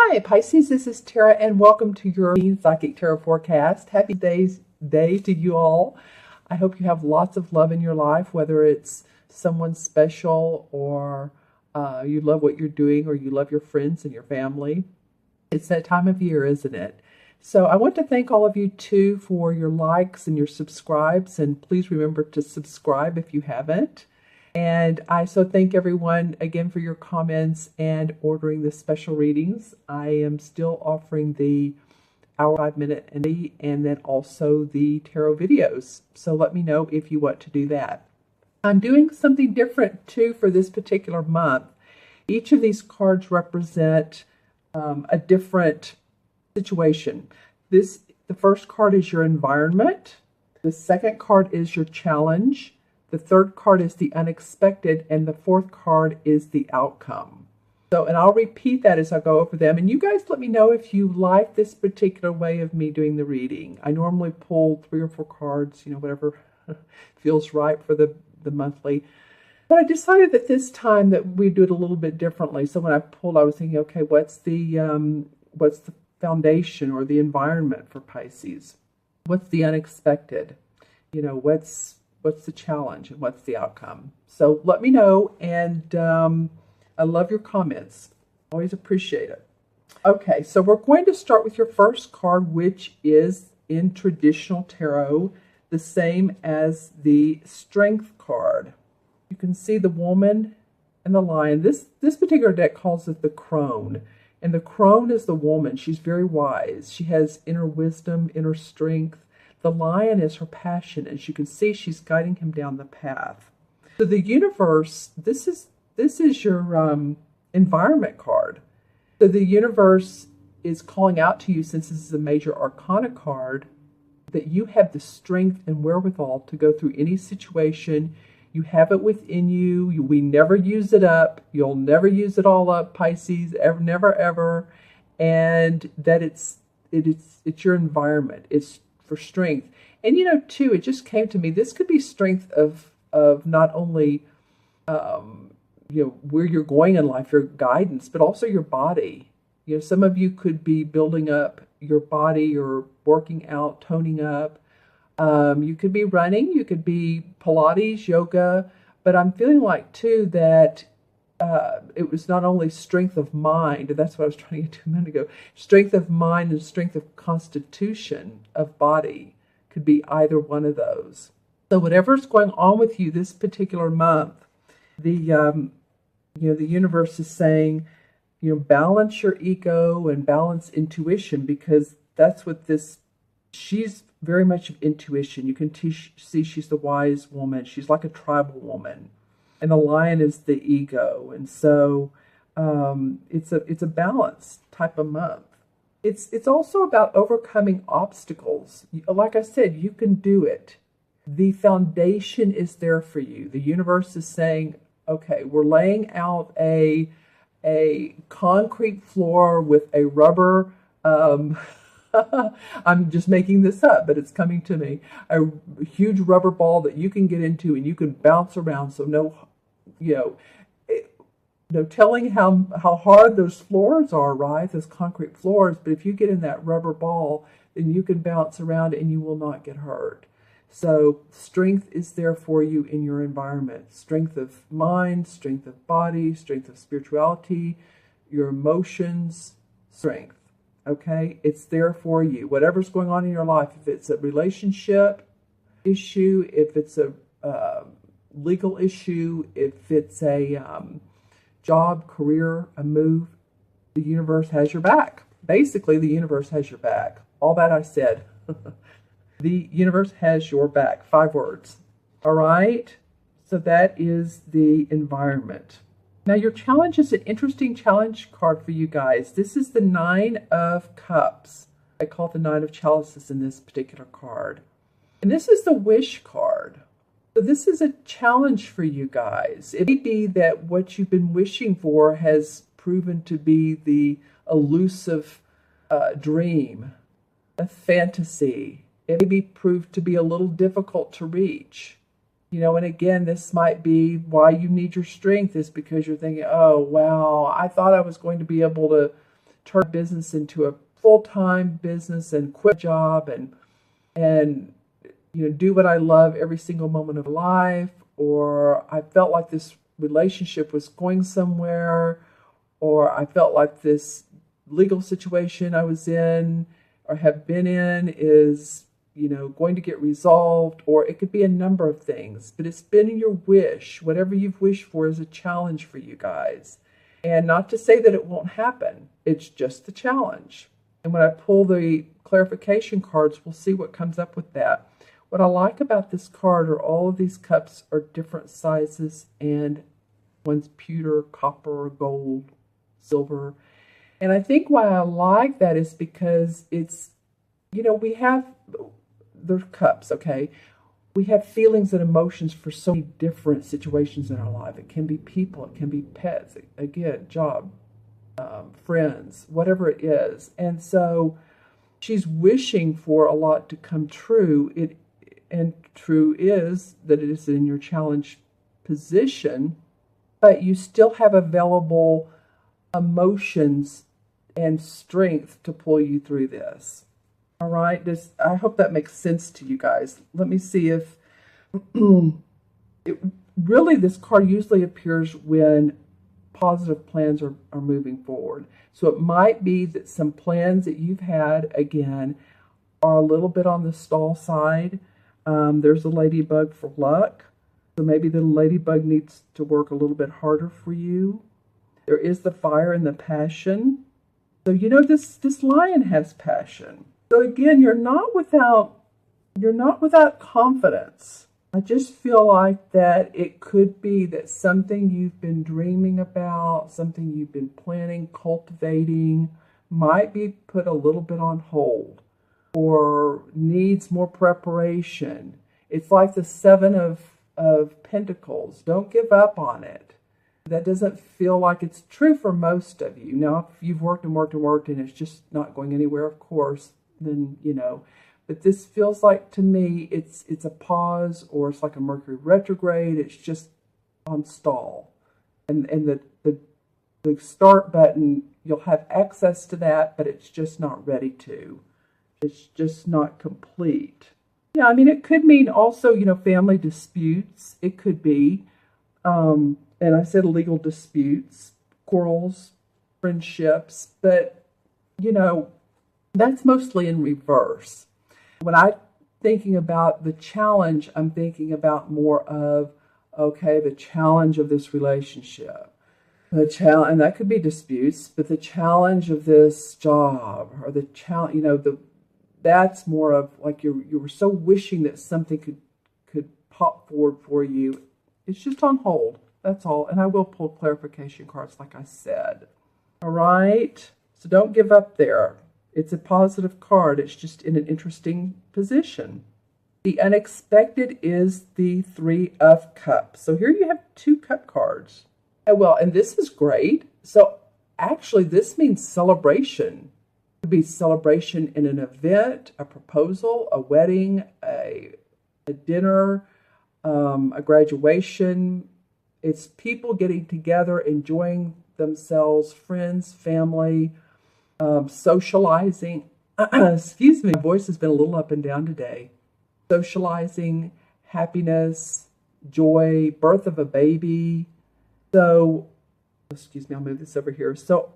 Hi, Pisces. This is Tara, and welcome to your Psychic Tarot Forecast. Happy day to you all. I hope you have lots of love in your life, whether it's someone special or you love what you're doing or you love your friends and your family. It's that time of year, isn't it? So I want to thank all of you, too, for your likes and your subscribes, and please remember to subscribe if you haven't. And I so thank everyone again for your comments and ordering the special readings. I am still offering the hour 5-minute and then also the tarot videos. So let me know if you want to do that. I'm doing something different too for this particular month. Each of these cards represent a different situation. The first card is your environment. The second card is your challenge. The third card is the unexpected, and the fourth card is the outcome. So, and I'll repeat that as I go over them. And you guys let me know if you like this particular way of me doing the reading. I normally pull 3 or 4 cards, whatever feels right for the monthly. But I decided that this time that we'd do it a little bit differently. So when I pulled, I was thinking, okay, what's the foundation or the environment for Pisces? What's the unexpected? What's the challenge and what's the outcome? So let me know, and I love your comments. Always appreciate it. Okay, so we're going to start with your first card, which is in traditional tarot, the same as the Strength card. You can see the woman and the lion. This particular deck calls it the crone, and the crone is the woman. She's very wise. She has inner wisdom, inner strength. The lion is her passion. As you can see, she's guiding him down the path. So the universe, this is your environment card. So the universe is calling out to you, since this is a major arcana card, that you have the strength and wherewithal to go through any situation. You have it within you. We never use it up. You'll never use it all up, Pisces, never, ever. And that it's your environment. It's for strength. And too, it just came to me, this could be strength of not only where you're going in life, your guidance, but also your body. Some of you could be building up your body or working out, toning up. You could be running, you could be Pilates, yoga, but I'm feeling like too that it was not only strength of mind, and that's what I was trying to get to a minute ago, strength of mind and strength of constitution of body could be either one of those. So whatever's going on with you this particular month, the universe is saying, balance your ego and balance intuition, because that's what she's very much of intuition. You can see she's the wise woman. She's like a tribal woman. And the lion is the ego. And so it's a balanced type of month. It's also about overcoming obstacles. Like I said, you can do it. The foundation is there for you. The universe is saying, okay, we're laying out a concrete floor with a rubber, I'm just making this up, but it's coming to me, a huge rubber ball that you can get into and you can bounce around. So no telling how hard those floors are, right? Those concrete floors. But if you get in that rubber ball, then you can bounce around and you will not get hurt. So strength is there for you in your environment. Strength of mind, strength of body, strength of spirituality, your emotions, strength. Okay? It's there for you. Whatever's going on in your life, if it's a relationship issue, if it's a legal issue, if it's a job, career, a move, the universe has your back. Basically, the universe has your back. All that I said. The universe has your back. 5 words. All right? So that is the environment. Now, your challenge is an interesting challenge card for you guys. This is the 9 of Cups. I call it the 9 of Chalices in this particular card. And this is the wish card. So this is a challenge for you guys. It may be that what you've been wishing for has proven to be the elusive dream, a fantasy. It may be proved to be a little difficult to reach. And again, this might be why you need your strength, is because you're thinking, oh, wow, I thought I was going to be able to turn business into a full-time business and quit a job and do what I love every single moment of life, or I felt like this relationship was going somewhere, or I felt like this legal situation I was in or have been in is, going to get resolved, or it could be a number of things, but it's been your wish. Whatever you've wished for is a challenge for you guys. And not to say that it won't happen. It's just the challenge. And when I pull the clarification cards, we'll see what comes up with that. What I like about this card are all of these cups are different sizes, and one's pewter, copper, gold, silver. And I think why I like that is because it's, we have, they're cups, okay? We have feelings and emotions for so many different situations in our life. It can be people, it can be pets, again, job, friends, whatever it is. And so she's wishing for a lot to come true. And true is that it is in your challenge position, but you still have available emotions and strength to pull you through this. All right, I hope that makes sense to you guys. Let me see if really this card usually appears when positive plans are moving forward. So it might be that some plans that you've had, again, are a little bit on the stall side. There's a ladybug for luck. So maybe the ladybug needs to work a little bit harder for you. There is the fire and the passion. So this lion has passion. So again, you're not without confidence. I just feel like that it could be that something you've been dreaming about, something you've been planning, cultivating, might be put a little bit on hold or needs more preparation. It's like the Seven of Pentacles. Don't give up on it. That doesn't feel like it's true for most of you. Now, if you've worked and worked and worked and it's just not going anywhere, of course, then, but this feels like, to me, it's a pause, or it's like a Mercury retrograde. It's just on stall. And the start button, you'll have access to that, but it's just not ready to. It's just not complete. Yeah, I mean, it could mean also, family disputes. It could be, and I said legal disputes, quarrels, friendships, but, that's mostly in reverse. When I'm thinking about the challenge, I'm thinking about more of, okay, the challenge of this relationship. The challenge, and that could be disputes, but the challenge of this job, or the challenge, that's more of like you were so wishing that something could pop forward for you. It's just on hold. That's all. And I will pull clarification cards, like I said. All right. So don't give up there. It's a positive card. It's just in an interesting position. The unexpected is the Three of Cups. So here you have two cup cards. And this is great. So actually, this means celebration. It could be celebration in an event, a proposal, a wedding, a dinner, a graduation. It's people getting together, enjoying themselves, friends, family, socializing. Excuse me, my voice has been a little up and down today. Socializing, happiness, joy, birth of a baby. So, excuse me, I'll move this over here. So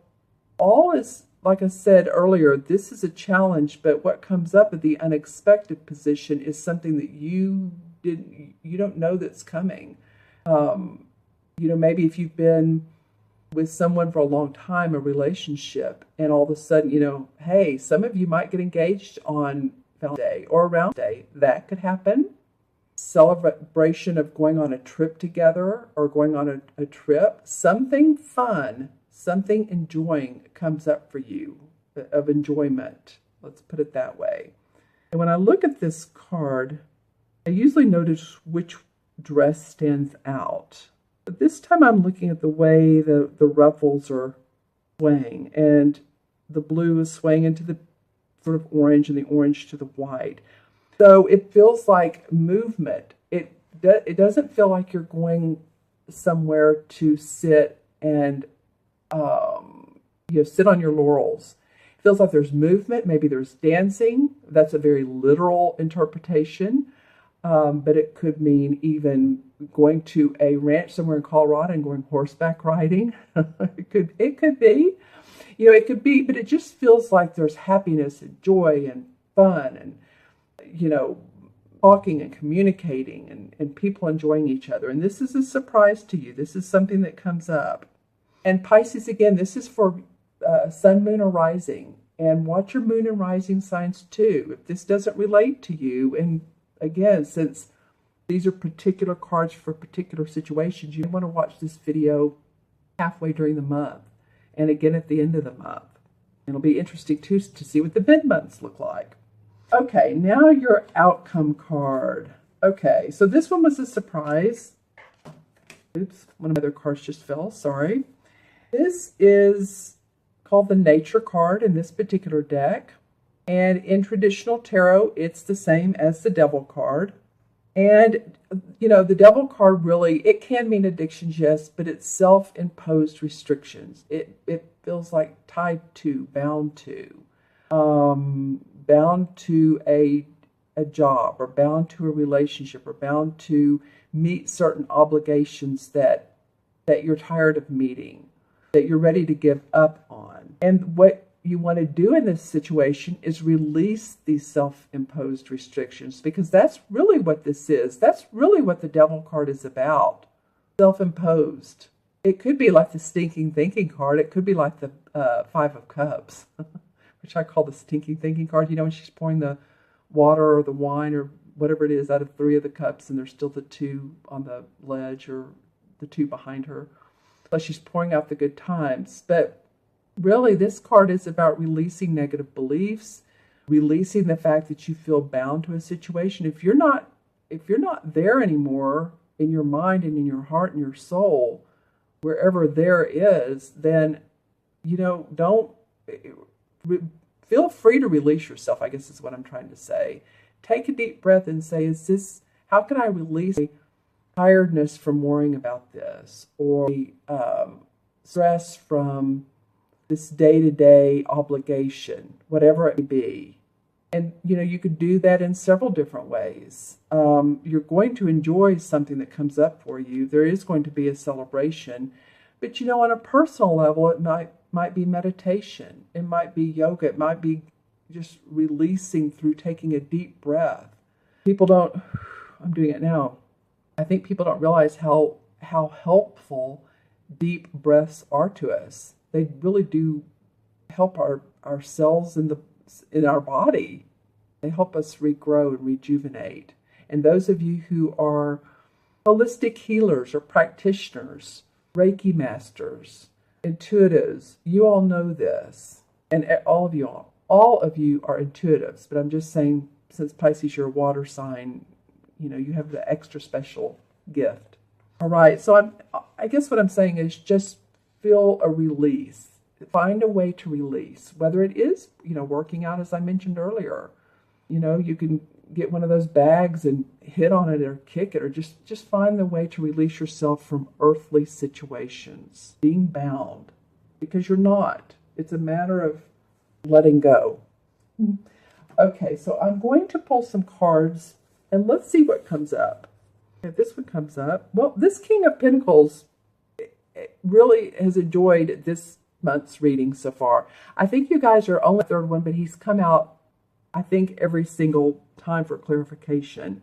all is, like I said earlier, this is a challenge, but what comes up at the unexpected position is something that you don't know that's coming. Maybe if you've been with someone for a long time, a relationship, and all of a sudden, hey, some of you might get engaged on Valentine's Day or around Day. That could happen. Celebration of going on a trip together, or going on a trip. Something fun, something enjoying comes up for you, of enjoyment. Let's put it that way. And when I look at this card, I usually notice which dress stands out. But this time I'm looking at the way the ruffles are swaying, and the blue is swaying into the sort of orange, and the orange to the white. So it feels like movement. It doesn't feel like you're going somewhere to sit and sit on your laurels. It feels like there's movement. Maybe there's dancing. That's a very literal interpretation. But it could mean even going to a ranch somewhere in Colorado and going horseback riding. It could be, it could be, but it just feels like there's happiness and joy and fun and, talking and communicating and people enjoying each other. And this is a surprise to you. This is something that comes up. And Pisces, again, this is for sun, moon, or rising. And watch your moon and rising signs too. If this doesn't relate to you, and again, since these are particular cards for particular situations, you want to watch this video halfway during the month and again at the end of the month. It'll be interesting too to see what the mid-months look like. Okay, now your outcome card. Okay, so this one was a surprise. Oops, one of my other cards just fell, sorry. This is called the Nature card in this particular deck. And in traditional tarot, it's the same as the Devil card. And, the Devil card really, it can mean addictions, yes, but it's self-imposed restrictions. It feels like tied to, bound to a job, or bound to a relationship, or bound to meet certain obligations that you're tired of meeting, that you're ready to give up on. And what you want to do in this situation is release these self-imposed restrictions, because that's really what this is. That's really what the Devil card is about. Self-imposed. It could be like the stinking thinking card. It could be like the Five of Cups, which I call the stinking thinking card. When she's pouring the water or the wine or whatever it is out of 3 of the cups, and there's still the 2 on the ledge or the 2 behind her. Plus she's pouring out the good times. But really, this card is about releasing negative beliefs, releasing the fact that you feel bound to a situation. If you're not there anymore in your mind and in your heart and your soul, wherever there is, then, don't feel free to release yourself, I guess is what I'm trying to say. Take a deep breath and say, how can I release tiredness from worrying about this, or stress from this day-to-day obligation, whatever it may be. And, you could do that in several different ways. You're going to enjoy something that comes up for you. There is going to be a celebration. But, on a personal level, it might be meditation. It might be yoga. It might be just releasing through taking a deep breath. I'm doing it now. I think people don't realize how helpful deep breaths are to us. They really do help our cells in our body. They help us regrow and rejuvenate. And those of you who are holistic healers or practitioners, Reiki masters, intuitives, you all know this. And all of you are intuitives. But I'm just saying, since Pisces, you're a water sign, you have the extra special gift. All right, so I guess what I'm saying is just feel a release. Find a way to release, whether it is, working out, as I mentioned earlier. You can get one of those bags and hit on it or kick it, or just find the way to release yourself from earthly situations, being bound, because you're not. It's a matter of letting go. Okay, so I'm going to pull some cards and let's see what comes up. If this one comes up, well, this King of Pentacles really has enjoyed this month's reading so far. I think you guys are only the third one, but he's come out, I think, every single time for clarification.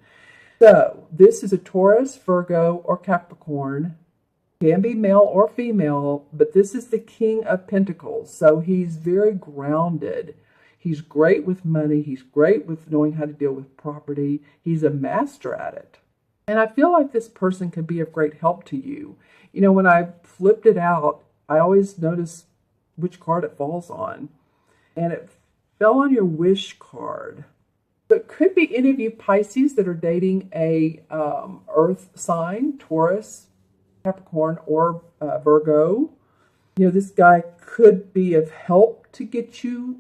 So this is a Taurus, Virgo, or Capricorn. Can be male or female, but this is the King of Pentacles. So he's very grounded. He's great with money. He's great with knowing how to deal with property. He's a master at it. And I feel like this person could be of great help to you. When I flipped it out, I always notice which card it falls on. And it fell on your wish card. So it could be any of you Pisces that are dating a earth sign, Taurus, Capricorn, or Virgo. This guy could be of help to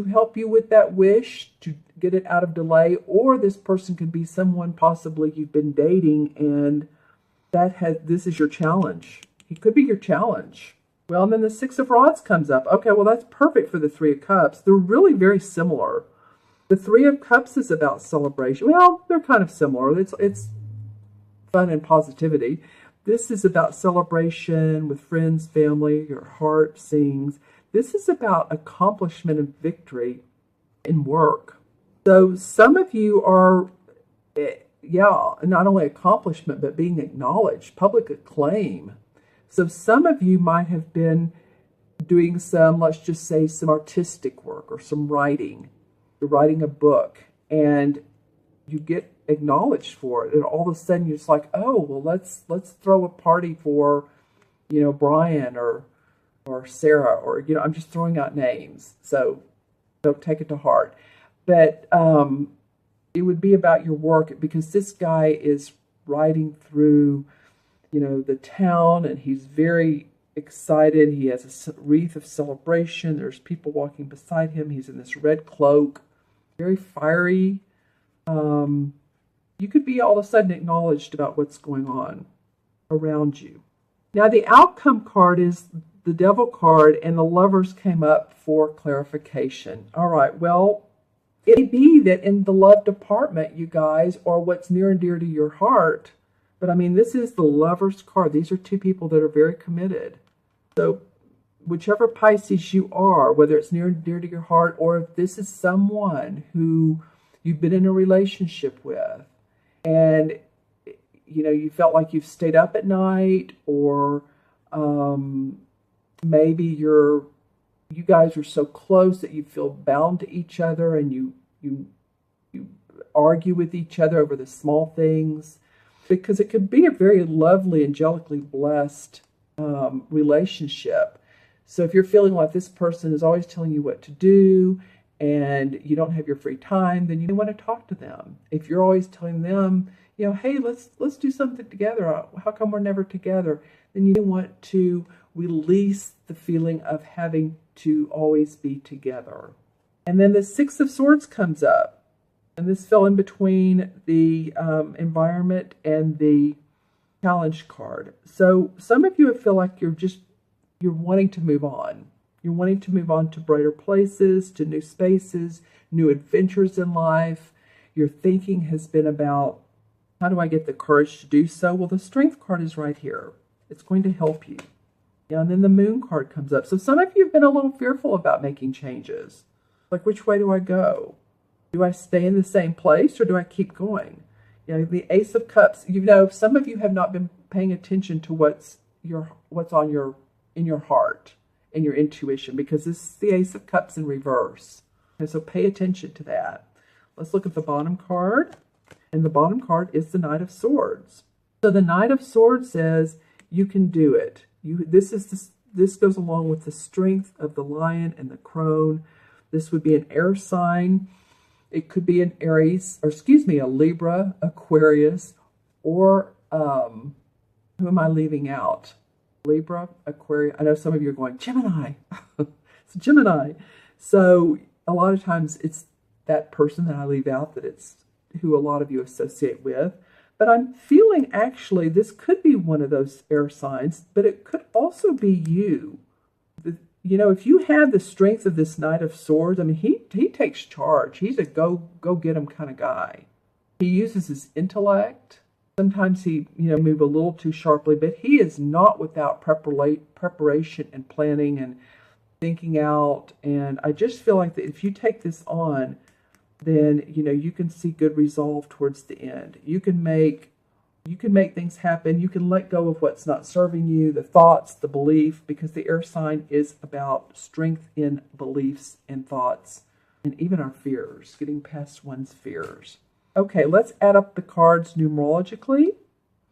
help you with that wish, to get it out of delay, or this person could be someone possibly you've been dating and this is your challenge. He could be your challenge. Well, and then the Six of Rods comes up. Okay, well, that's perfect for the Three of Cups. They're really very similar. The Three of Cups is about celebration. Well, they're kind of similar. It's fun and positivity. This is about celebration with friends, family, your heart sings. This is about accomplishment and victory in work. So some of you are, not only accomplishment, but being acknowledged, public acclaim. So some of you might have been doing some, let's just say, some artistic work or some writing. You're writing a book and you get acknowledged for it, and all of a sudden you're just like, oh, well, let's throw a party for, Brian or Sarah, or I'm just throwing out names, so don't take it to heart. But it would be about your work, because this guy is riding through, the town, and he's very excited. He has a wreath of celebration. There's people walking beside him. He's in this red cloak, very fiery. You could be all of a sudden acknowledged about what's going on around you. Now, the outcome card is the Devil card, and the Lovers came up for clarification. All right, well, it may be that in the love department, you guys, or what's near and dear to your heart, but I mean, this is the Lovers card. These are two people that are very committed. So whichever Pisces you are, whether it's near and dear to your heart, or if this is someone who you've been in a relationship with, and you felt like you've stayed up at night, or maybe you guys are so close that you feel bound to each other, and you argue with each other over the small things, because it could be a very lovely, angelically blessed relationship. So if you're feeling like this person is always telling you what to do, and you don't have your free time, then you want to talk to them. If you're always telling them, hey, let's do something together, how come we're never together? Then you want to release the feeling of having to always be together. And then the Six of Swords comes up, and this fell in between the environment and the challenge card. So some of you feel like you're wanting to move on. You're wanting to move on to brighter places, to new spaces, new adventures in life. Your thinking has been about, how do I get the courage to do so? Well, the Strength card is right here. It's going to help you. And then the Moon card comes up. So some of you have been a little fearful about making changes. Like, which way do I go? Do I stay in the same place, or do I keep going? The Ace of Cups, some of you have not been paying attention to what's in your heart and your intuition, because this is the Ace of Cups in reverse. And so pay attention to that. Let's look at the bottom card. And the bottom card is the Knight of Swords. So the Knight of Swords says, you can do it. This goes along with the strength of the lion and the crone. This would be an air sign. It could be an Aries, a Libra, Aquarius, or who am I leaving out? Libra, Aquarius. I know some of you are going, Gemini. It's Gemini. So a lot of times it's that person that I leave out, that it's who a lot of you associate with. But I'm feeling actually this could be one of those air signs, but it could also be you. If you have the strength of this Knight of Swords, I mean, he takes charge. He's a go get him kind of guy. He uses his intellect. Sometimes he, move a little too sharply, but he is not without preparation and planning and thinking out. And I just feel like that if you take this on, then, you can see good resolve towards the end. You can make things happen. You can let go of what's not serving you, the thoughts, the belief, because the air sign is about strength in beliefs and thoughts, and even our fears, getting past one's fears. Okay, let's add up the cards numerologically.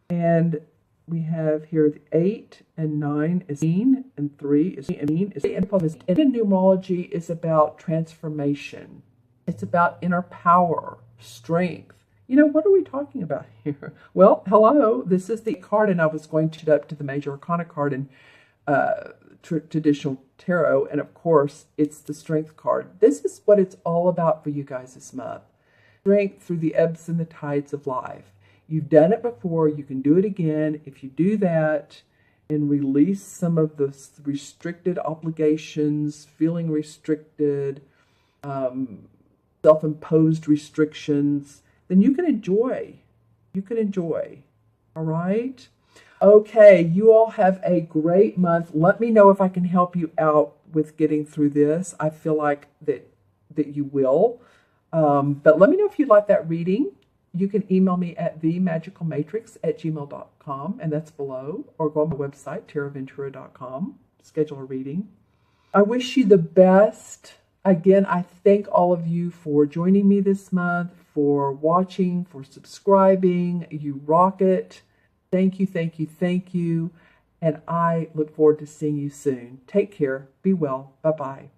And we have here the 8 and 9 is mean, and 3 is mean. And in numerology is about transformation. It's about inner power, strength. What are we talking about here? Well, hello, this is the card, and I was going to up to the Major Arcana card in traditional tarot, and of course, it's the Strength card. This is what it's all about for you guys this month. Strength through the ebbs and the tides of life. You've done it before, you can do it again. If you do that, and release some of the restricted obligations, feeling restricted, self-imposed restrictions, then you can enjoy. You can enjoy. All right? Okay, you all have a great month. Let me know if I can help you out with getting through this. I feel like that you will. But let me know if you'd like that reading. You can email me at themagicalmatrix@gmail.com, and that's below, or go on my website, taraventura.com, schedule a reading. I wish you the best. Again, I thank all of you for joining me this month, for watching, for subscribing. You rock it. Thank you, thank you, thank you. And I look forward to seeing you soon. Take care. Be well. Bye-bye.